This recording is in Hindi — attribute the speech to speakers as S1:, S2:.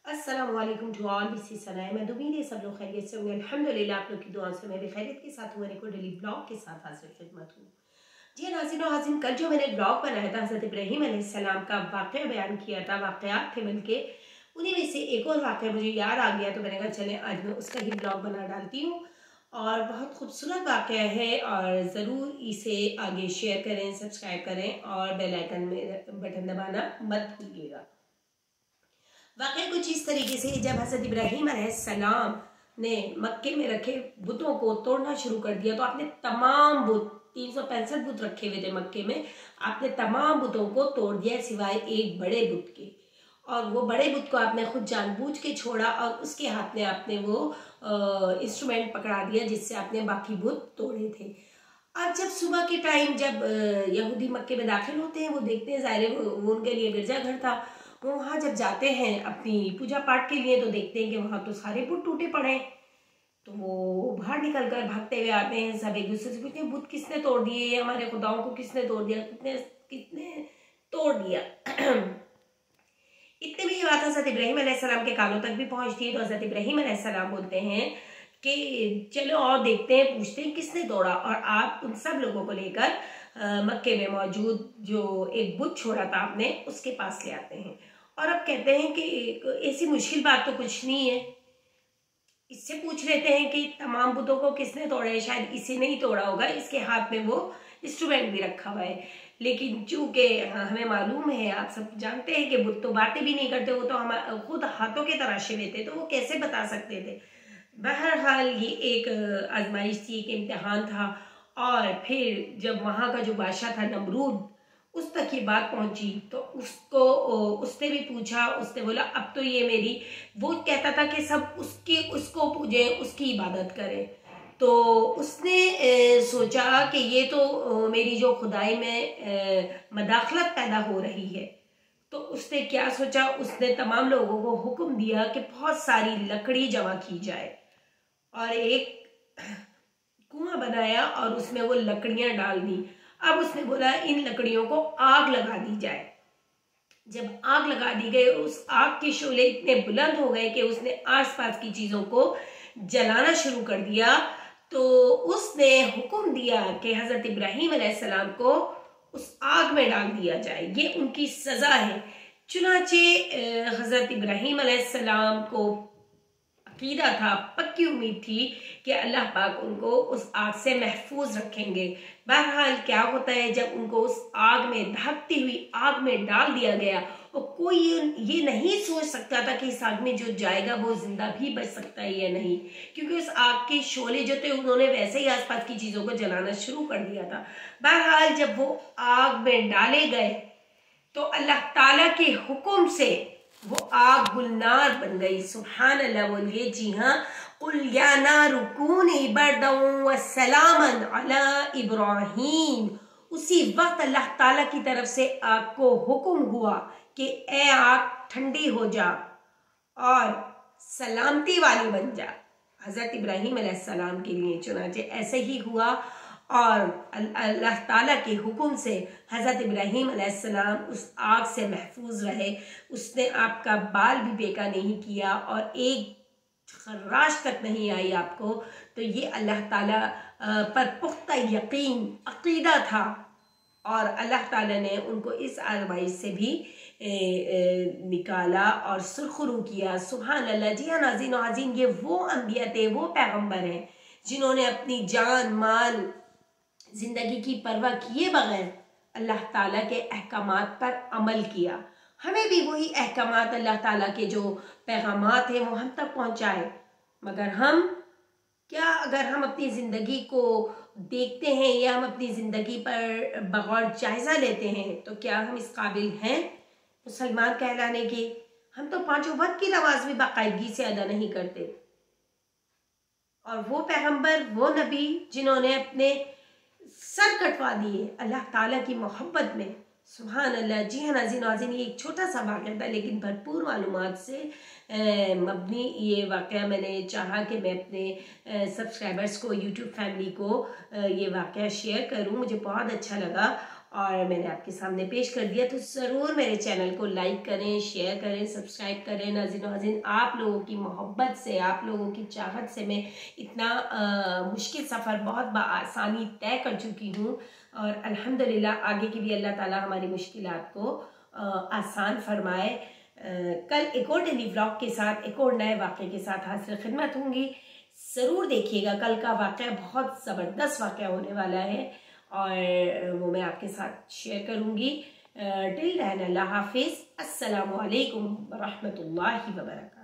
S1: अस्सलाम वालेकुम to all. This is Sanaya. मैं उम्मीद है सब लोग खैरियत से होंगे। अल्हम्दुलिल्लाह आप लोग की दुआ से मैं भी खैरियत के साथ हूँ। एक डेली ब्लॉग के साथ हाजिर खिदमत हूँ। जी नाज़रीन और हाज़रीन, कल जो मैंने ब्लॉग बनाया था हज़रत इब्राहीम अलैहिस्सलाम का वाक़या बयान किया था, वाक़यात थे बल्कि उन्हीं में से एक और वाक़या मुझे याद आ गया, तो मैंने कहा चलें आज मैं उसका ही ब्लॉग बना डालती हूँ। और बहुत खूबसूरत वाक़या है और ज़रूर इसे आगे शेयर करें, सब्सक्राइब करें और बेल आइकन में बटन दबाना मत भूलिएगा। वाक़या कुछ इस तरीके से, जब हज़रत इब्राहीम अलैहिस्सलाम ने मक्के में रखे बुतों को तोड़ना शुरू कर दिया, तो आपने तमाम बुत 365 बुत रखे हुए थे मक्के में, आपने तमाम बुतों को तोड़ दिया सिवाय एक बड़े बुत के। और वो बड़े बुत को आपने खुद जानबूझ के छोड़ा और उसके हाथ में आपने वो इंस्ट्रूमेंट पकड़ा दिया जिससे आपने बाकी बुत तोड़े थे। अब जब सुबह के टाइम जब यहूदी मक्के में दाखिल होते हैं, वो देखते हैं, ज़ाहिर है वो उनके लिए गिरजाघर था, वो वहाँ जब जाते हैं अपनी पूजा पाठ के लिए, तो देखते हैं कि वहाँ तो सारे बुत टूटे पड़े हैं। तो वो बाहर निकल कर भागते हुए आते हैं, सब एक दूसरे से पूछते हैं बुत किसने तोड़ दिए, हमारे खुदाओं को किसने तोड़ दिया, कितने कितने तोड़ दिया। इतने में ये बात हज़रत इब्राहीम अलैहिस्सलाम के कानों तक भी पहुंचती है। तो हज़रत इब्राहीम अलैहिस्सलाम बोलते हैं कि चलो और देखते हैं, पूछते हैं किसने तोड़ा, और आप उन सब लोगों को लेकर मक्के में मौजूद जो एक बुत छोड़ा था आपने, उसके पास ले आते हैं। और अब कहते हैं कि ऐसी मुश्किल बात तो कुछ नहीं है, इससे पूछ लेते हैं कि तमाम बुतों को किसने तोड़ा है, शायद इसे नहीं तोड़ा होगा, इसके हाथ में वो इंस्ट्रूमेंट भी रखा हुआ है। लेकिन चूंकि हमें मालूम है, आप सब जानते हैं कि बुत तो बातें भी नहीं करते, वो तो हम खुद हाथों के तराशे में थे, तो वो कैसे बता सकते थे। बहरहाल ये एक आजमाइश थी, एक इम्तिहान था। और फिर जब वहाँ का जो बादशाह था नमरूद, उस तक ये बात पहुंची, तो उसने भी पूछा, उसने बोला अब तो ये मेरी, वो कहता था कि सब उसको पूजें, उसकी इबादत करें। तो उसने सोचा कि ये तो मेरी जो खुदाई में मदाखलत पैदा हो रही है। तो उसने क्या सोचा, उसने तमाम लोगों को हुक्म दिया कि बहुत सारी लकड़ी जमा की जाए और एक कुआं बनाया और उसमें वो लकड़ियां डाल दी। अब उसने बोला इन लकड़ियों को आग लगा दी जाए। जब आग लगा दी गई, उस आग के शोले इतने बुलंद हो गए कि उसने आसपास की चीजों को जलाना शुरू कर दिया। तो उसने हुक्म दिया कि हजरत इब्राहीम अलैहिस्सलाम को उस आग में डाल दिया जाए, ये उनकी सजा है। चुनाचे हजरत इब्राहीम अलैहिस्सलाम को अकीदा था, पक्की उम्मीद थी कि अल्लाह पाक उनको उस आग से महफूज रखेंगे। बहरहाल क्या होता है, जब उनको उस आग में, धकती हुई आग में डाल दिया गया, और कोई ये नहीं सोच सकता था कि इस आग में जो जाएगा वो जिंदा भी बच सकता है या नहीं, क्योंकि उस आग के शोले जो थे उन्होंने वैसे ही आसपास की चीजों को जलाना शुरू कर दिया था। बहरहाल जब वो आग में डाले गए, तो अल्लाह ताला के हुक्म से वो आग गुलनार बन गई। सुभान अल्लाह बोलिए। जी हाँ, कुल या नारु कूनी बर्दन व सलामन अला इब्राहीम। उसी वक्त अल्लाह ताला की तरफ से आग को हुक्म हुआ कि ए आग ठंडी हो जा और सलामती वाली बन जा हजरत इब्राहीम अलैहिस्सलाम के लिए। चुनाचे ऐसे ही हुआ और अल्लाह ताला के हुक्म से हज़रत इब्राहीम अलैहिस्सलाम उस आग से महफूज रहे। उसने आपका बाल भी बेका नहीं किया और एक खर्राश तक नहीं आई आपको। तो ये अल्लाह ताला पर पुख्ता यकीन अकीदा था और अल्लाह ताला ने उनको इस आज़माइश से भी निकाला और सुरखरू किया। सुभान अल्लाह। जी हाँ नाज़रीन और हाज़रीन, ये वो अंबिया थे, वो पैगम्बर हैं जिन्होंने अपनी जान माल जिंदगी की परवाह किए बगैर अल्लाह ताला के अहकामात पर अमल किया। हमें भी वही अहकामात, अल्लाह ताला के जो पैगामात हैं वो हम तक पहुंचाए। मगर हम क्या, अगर हम अपनी ज़िंदगी को देखते हैं या हम अपनी ज़िंदगी पर बगौर जायज़ा लेते हैं, तो क्या हम इस काबिल हैं मुसलमान कहलाने के? हम तो पांचों वक्त की नमाज भी बाकायदगी से अदा नहीं करते। और वो पैगम्बर, वो नबी जिन्होंने अपने सर कटवा दिए अल्लाह ताला की मोहब्बत में। सुभान अल्लाह। जी हाँ नाज़रीन नाज़रीन, ये एक छोटा सा वाक़या था लेकिन भरपूर मालूमात से मबनी ये वाक़या। मैंने चाहा कि मैं अपने सब्सक्राइबर्स को, यूट्यूब फैमिली को ये वाक़या शेयर करूं। मुझे बहुत अच्छा लगा और मैंने आपके सामने पेश कर दिया। तो ज़रूर मेरे चैनल को लाइक करें, शेयर करें, सब्सक्राइब करें। नाज़रीन, आप लोगों की मोहब्बत से, आप लोगों की चाहत से मैं इतना मुश्किल सफ़र बहुत बआसानी तय कर चुकी हूँ और अल्हम्दुलिल्लाह आगे की भी अल्लाह ताला हमारी मुश्किलात को आसान फरमाए। कल एक और डेली व्लॉग के साथ, एक और नए वाक़े के साथ हाजिर खिदमत होंगी। ज़रूर देखिएगा, कल का वाक़या बहुत ज़बरदस्त वाक़या होने वाला है और वो मैं आपके साथ शेयर करूँगी। टिल देन अल्लाह हाफिज़, अस्सलामु अलैकुम व रहमतुल्लाहि व बरकातहू।